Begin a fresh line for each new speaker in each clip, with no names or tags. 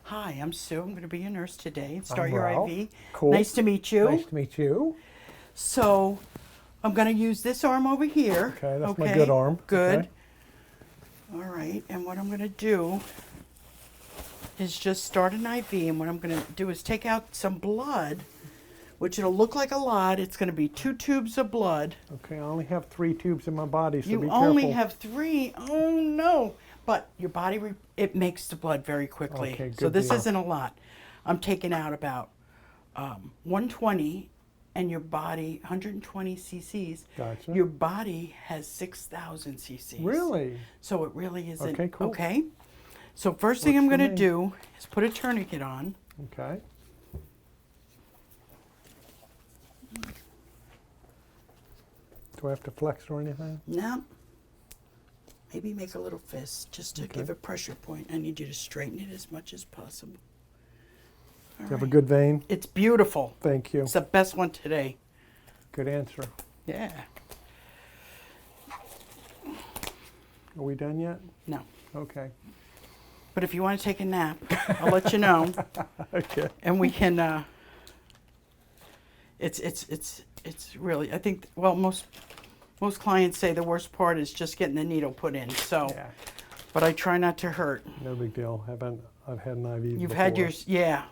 Hi, I'm Sue. I'm going to be your nurse today and
I'm
start your
Ralph.
IV.
Cool.
Nice to meet you.
Nice to meet you.
So, I'm going to use this arm over here.
Okay, that's my good arm.
Good.
Okay.
All right, and what I'm going to do is just start an IV, and what I'm going to do is take out some blood, which it'll look like a lot. It's going to be 2 tubes of blood.
Okay, I only have 3 tubes in my body, so
You
be careful.
only have 3. Oh no! But your body it makes the blood very quickly.
Okay,
so
good
this
deal.
isn't a lot. I'm taking out about 120, and your body 120 cc's.
Gotcha.
Your body has 6,000 cc's.
Really?
So it really isn't.
Okay, cool.
Okay. So first thing
Works
I'm
for
going to
me.
do is put a tourniquet on.
Okay. Do I have to flex or anything?
Now, maybe make a little fist just to
Okay.
give a pressure point. I need you to straighten it as much as possible.
Do you have a good vein?
It's beautiful.
Thank you.
It's the best one today.
Good answer.
Yeah.
Are we done yet?
No.
Okay.
But if you want to take a nap, I'll let you know,
Okay.
and we can. It's really. I think. Well, most clients say the worst part is just getting the needle put in. So,
Yeah.
but I try not to hurt.
No big deal. I've had an IV
You've
before.
had yours, yeah.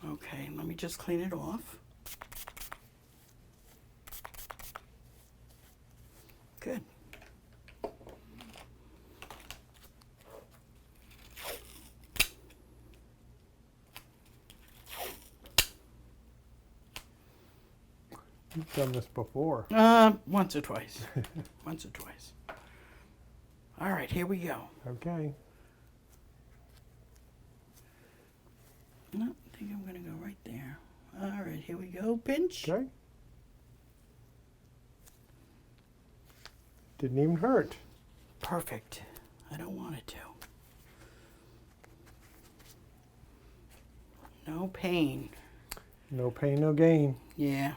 Okay, let me just clean it off. Good.
You've done this before.
Once or twice. Once or twice. All right, here we go.
Okay.
No, I think I'm gonna go right there. All right, here we go. Pinch.
Okay. Didn't even hurt.
Perfect. I don't want it to. No pain.
No pain, no gain.
Yeah.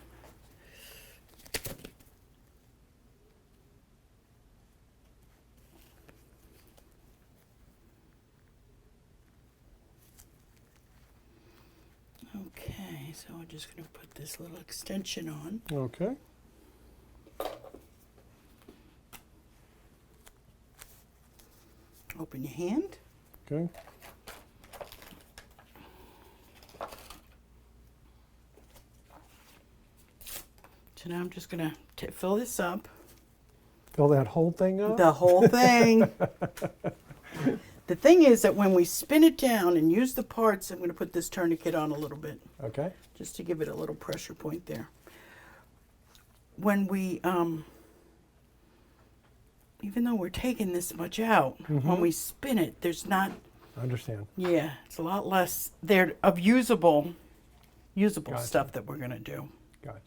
Okay, so I'm just going to put this little extension on.
Okay.
Open your hand.
Okay.
So now I'm just going to fill this up.
Fill that whole thing up?
The whole thing. The thing is that when we spin it down and use the parts, I'm going to put this tourniquet on a little bit,
Okay.
just to give it a little pressure point there. When we, even though we're taking this much out, when we spin it, there's not,
I understand.
yeah, it's a lot less there of usable
Gotcha.
stuff that we're going to do.
Gotcha.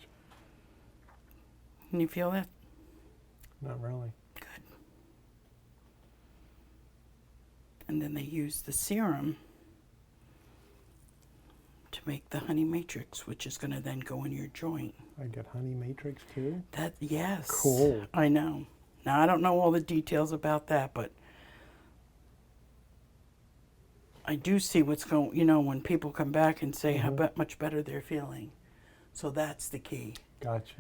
Can you feel that?
Not really.
Good. And then they use the serum to make the honey matrix, which is going to then go in your joint.
I get honey matrix too?
That, yes.
Cool.
I know. Now, I don't know all the details about that, but I do see what's going, when people come back and say how much better they're feeling. So that's the key,
Gotcha.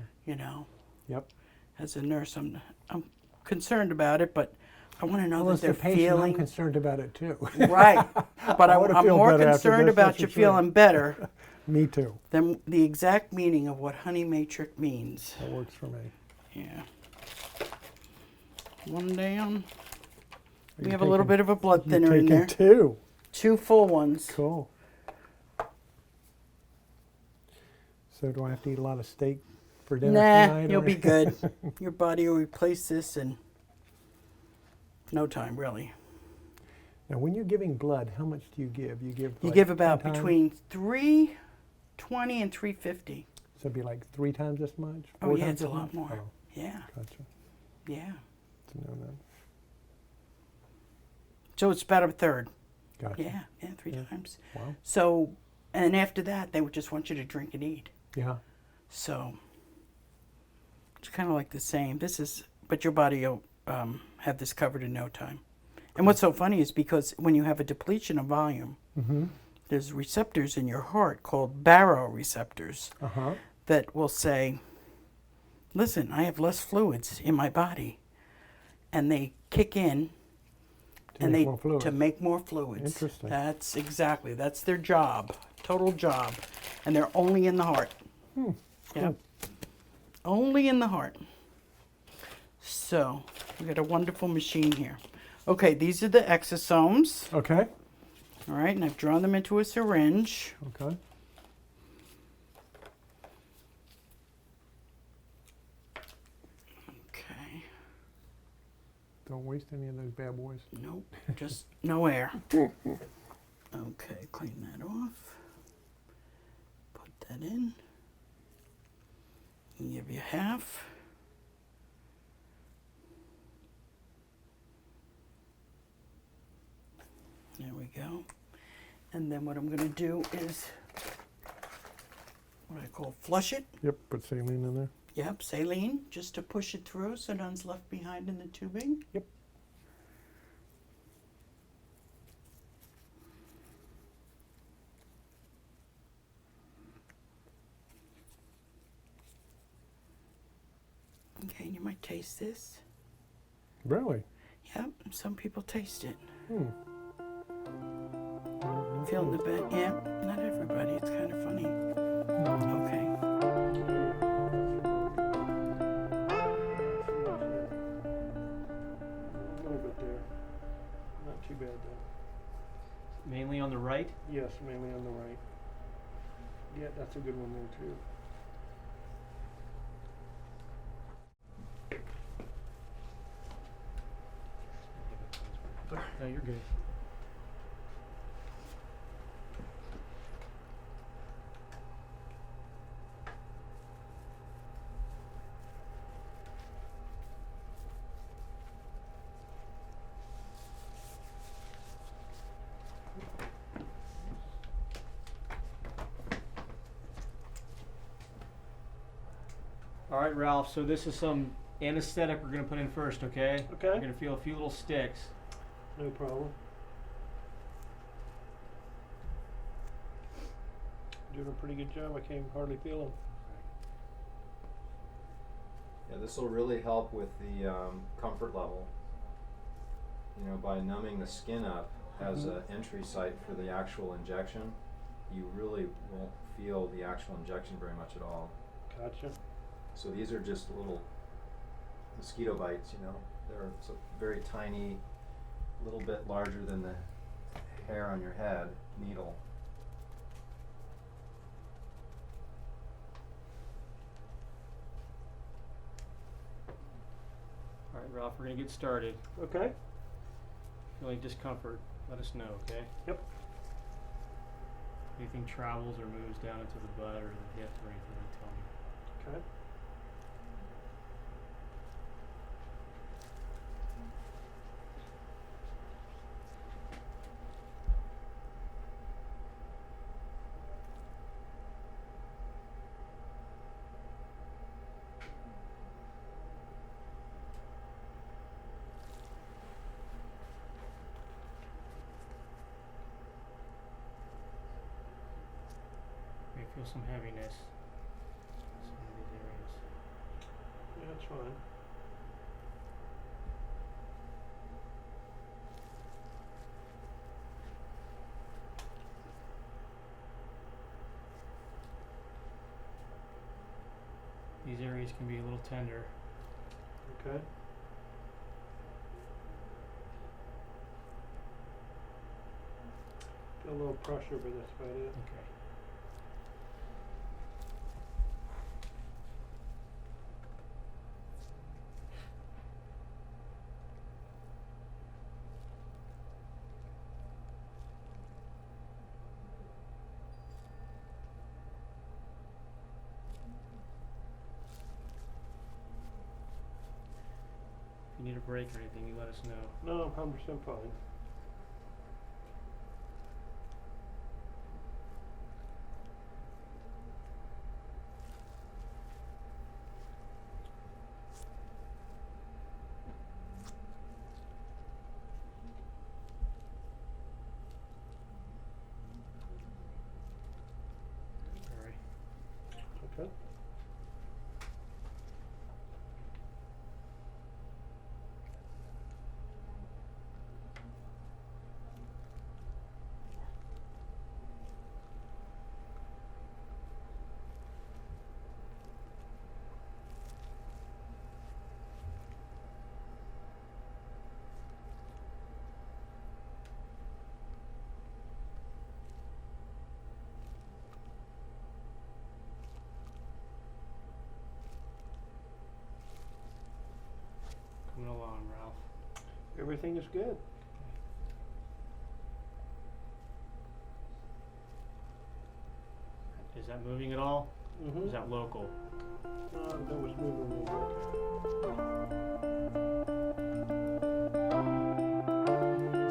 Yep.
As a nurse, I'm concerned about it, but I want to know
Well,
that
as
they're
the patient,
feeling
I'm concerned about it too.
right. But
I wanna
I'm
feel
more
better after
concerned
this,
about
that's
you
for sure.
feeling better
Me too.
than the exact meaning of what honey matrix means.
That works for me.
Yeah. One down.
Are
We
you
have a little
taking-
bit of a blood
you
thinner in
taking
there.
2.
2 full ones.
Cool. So do I have to eat a lot of steak for dinner
Nah,
tonight?
you'll
or-
be good. Your body will replace this in no time, really.
Now, when you're giving blood, how much do you give? You give.
You
like
give about
10 times?
between 320 and 350.
So it'd be like 3 times as much?
Oh,
4
yeah,
times
it's a
as
lot
much?
more.
Oh,
Yeah,
gotcha.
yeah.
To know that.
So it's about a third.
Gotcha.
Yeah, 3
Yeah.
times.
Wow.
So, and after that, they would just want you to drink and eat.
Yeah.
So, it's kind of like the same. This is, but your body will have this covered in no time. And what's so funny is because when you have a depletion of volume,
Mm-hmm.
there's receptors in your heart called baroreceptors
Uh-huh.
that will say, listen, I have less fluids in my body. And they kick in
To make more fluid.
to make more fluids.
Interesting.
That's their job, total job. And they're only in the heart. Yep. Only in the heart. So, we got a wonderful machine here. Okay, these are the exosomes.
Okay.
All right, and I've drawn them into a syringe.
Okay.
Okay.
Don't waste any of those bad boys.
Nope, just no air. Okay, clean that off. Put that in. And give you half. There we go. And then what I'm going to do is what I call flush it.
Yep, put saline in there.
Yep, saline, just to push it through so none's left behind in the tubing.
Yep.
Okay, and you might taste this.
Really?
Yep, some people taste it.
Hmm.
Feeling the bit? Yeah, not everybody. It's kind of funny. Okay.
A little bit there. Not too bad though.
Mainly on the right.
Yes, mainly on the right. Yeah, that's a good one there too.
No, you're good. All right, Ralph. So this is some anesthetic we're gonna put in first, okay?
Okay.
You're gonna feel a few little sticks.
No problem. Doing a pretty good job. I can't hardly feel them.
Yeah, this will really help with the comfort level. You know, by numbing the skin up as an entry site for the actual injection, you really won't feel the actual injection very much at all.
Gotcha.
So these are just little mosquito bites, you know. They're so very tiny, a little bit larger than the hair on your head, needle.
All right, Ralph. We're gonna get started.
Okay.
Feeling discomfort, let us know, okay?
Yep.
Anything travels or moves down into the butt or the hip or anything, tell me.
Okay.
May feel some heaviness. Some of these areas.
Yeah, that's fine.
These areas can be a little tender.
Okay. Feel a little pressure, but that's about it.
Okay. If you need a break or anything, you let us know.
No, I'm 100% fine.
coming along, Ralph?
Everything is good.
Is that moving at all?
Mm-hmm.
Is that local?
That was moving a little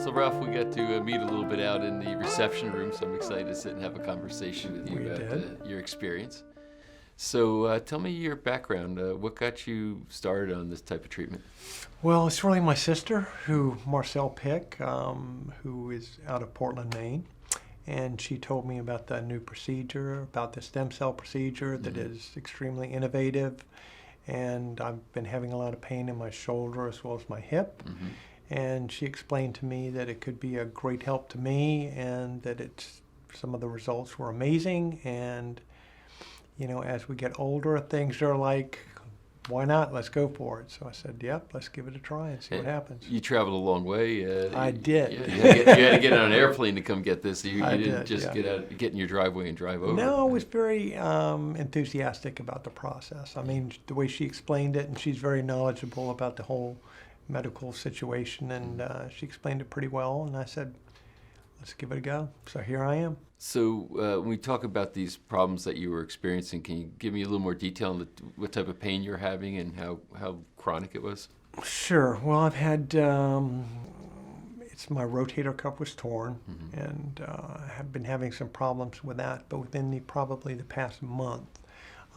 So Ralph, we got to meet a little bit out in the reception room, so I'm excited to sit and have a conversation with you
We
about
did.
your experience. So tell me your background. What got you started on this type of treatment?
Well, it's really my sister, Marcelle Pick, who is out of Portland, Maine. And she told me about the new procedure, about the stem cell procedure that is extremely innovative. And I've been having a lot of pain in my shoulder as well as my hip.
Mm-hmm.
And she explained to me that it could be a great help to me and that some of the results were amazing. And, you know, as we get older, things are like, why not? Let's go for it. So I said, yep, let's give it a try and see what happens.
You traveled a long way.
I did.
Yeah, you had to get on an airplane to come get this. You
I
didn't
did,
just
yeah.
get in your driveway and drive over.
No, I was very enthusiastic about the process. I mean, the way she explained it, and she's very knowledgeable about the whole medical situation, and she explained it pretty well. And I said, let's give it a go. So here I am.
So when we talk about these problems that you were experiencing, can you give me a little more detail on what type of pain you're having and how chronic it was?
Sure. Well, I've had, it's my rotator cuff was torn, and I have been having some problems with that. But within probably the past month,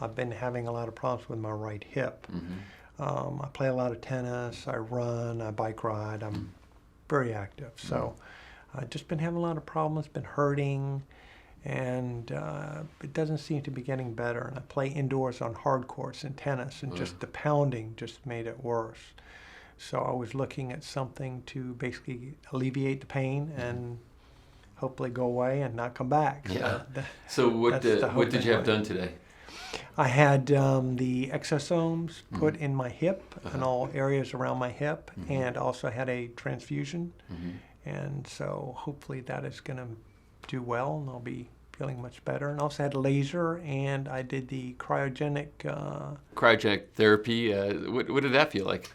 I've been having a lot of problems with my right hip. I play a lot of tennis, I run, I bike ride, I'm very active. So I've just been having a lot of problems, been hurting, and it doesn't seem to be getting better. And I play indoors on hard courts in tennis, and just the pounding just made it worse. So I was looking at something to basically alleviate the pain and hopefully go away and not come back.
Yeah.
So
So what
that's the hope
did you have
anyway.
done today?
I had the exosomes put in my hip and all areas around my hip, and also had a transfusion. And so hopefully that is going to do well, and I'll be feeling much better. And also had laser, and I did the cryogenic.
Cryogenic therapy. What did that feel like?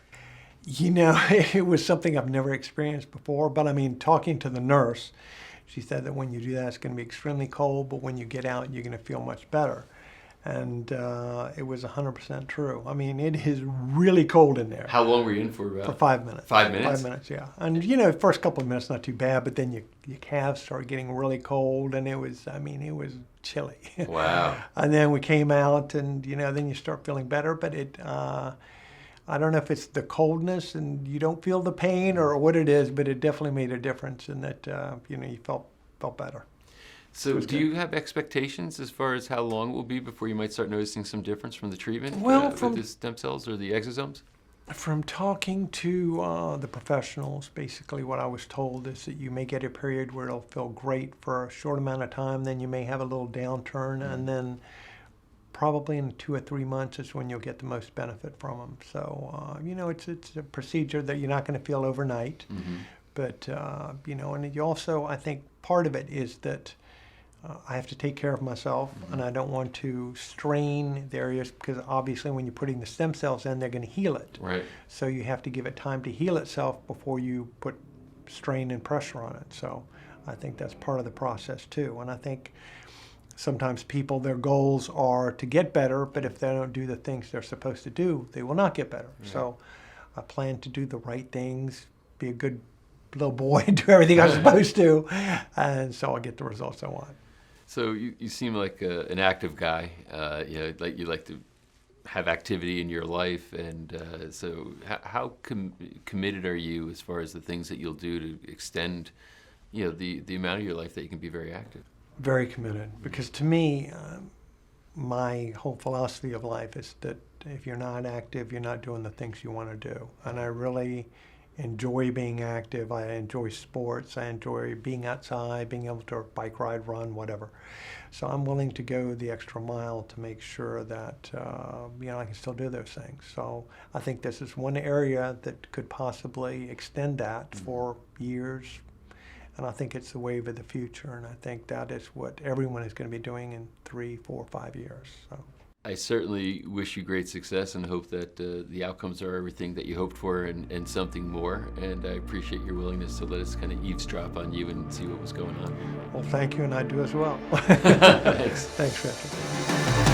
You know, it was something I've never experienced before. But I mean, talking to the nurse, she said that when you do that, it's going to be extremely cold, but when you get out, you're going to feel much better. And it was 100% true. I mean, it is really cold in there.
How long were you in for?
For 5 minutes.
5 minutes?
5 minutes, yeah. And, you know, first couple of minutes, not too bad, but then your calves start getting really cold, and it was chilly.
Wow.
And then we came out, and, you know, then you start feeling better, but I don't know if it's the coldness and you don't feel the pain or what it is, but it definitely made a difference in that, you know, you felt better.
So do you have expectations as far as how long it will be before you might start noticing some difference from the treatment
Well,
with the stem cells or the exosomes?
From talking to the professionals, basically what I was told is that you may get a period where it'll feel great for a short amount of time, then you may have a little downturn, and then probably in 2 or 3 months is when you'll get the most benefit from them. So, you know, it's a procedure that you're not going to feel overnight, but, you know, and you also, I think part of it is that I have to take care of myself, and I don't want to strain the areas, because obviously when you're putting the stem cells in, they're going to heal it.
Right.
So you have to give it time to heal itself before you put strain and pressure on it. So I think that's part of the process too. And I think sometimes people, their goals are to get better, but if they don't do the things they're supposed to do, they will not get better. Yeah. So I plan to do the right things, be a good little boy, do everything I'm supposed to, and so I'll get the results I want.
So you seem like an active guy. You know, like you like to have activity in your life, and so how committed are you as far as the things that you'll do to extend, you know, the amount of your life that you can be very active?
Very committed, because to me, my whole philosophy of life is that if you're not active, you're not doing the things you want to do. And I really enjoy being active. I enjoy sports. I enjoy being outside, being able to bike ride, run, whatever. So I'm willing to go the extra mile to make sure that you know, I can still do those things. So I think this is one area that could possibly extend that for years. And I think it's the wave of the future, and I think that is what everyone is going to be doing in 3, 4, 5 years. So.
I certainly wish you great success and hope that the outcomes are everything that you hoped for and something more. And I appreciate your willingness to let us kind of eavesdrop on you and see what was going on.
Well, thank you, and I do as well.
Thanks.
Thanks, Richard.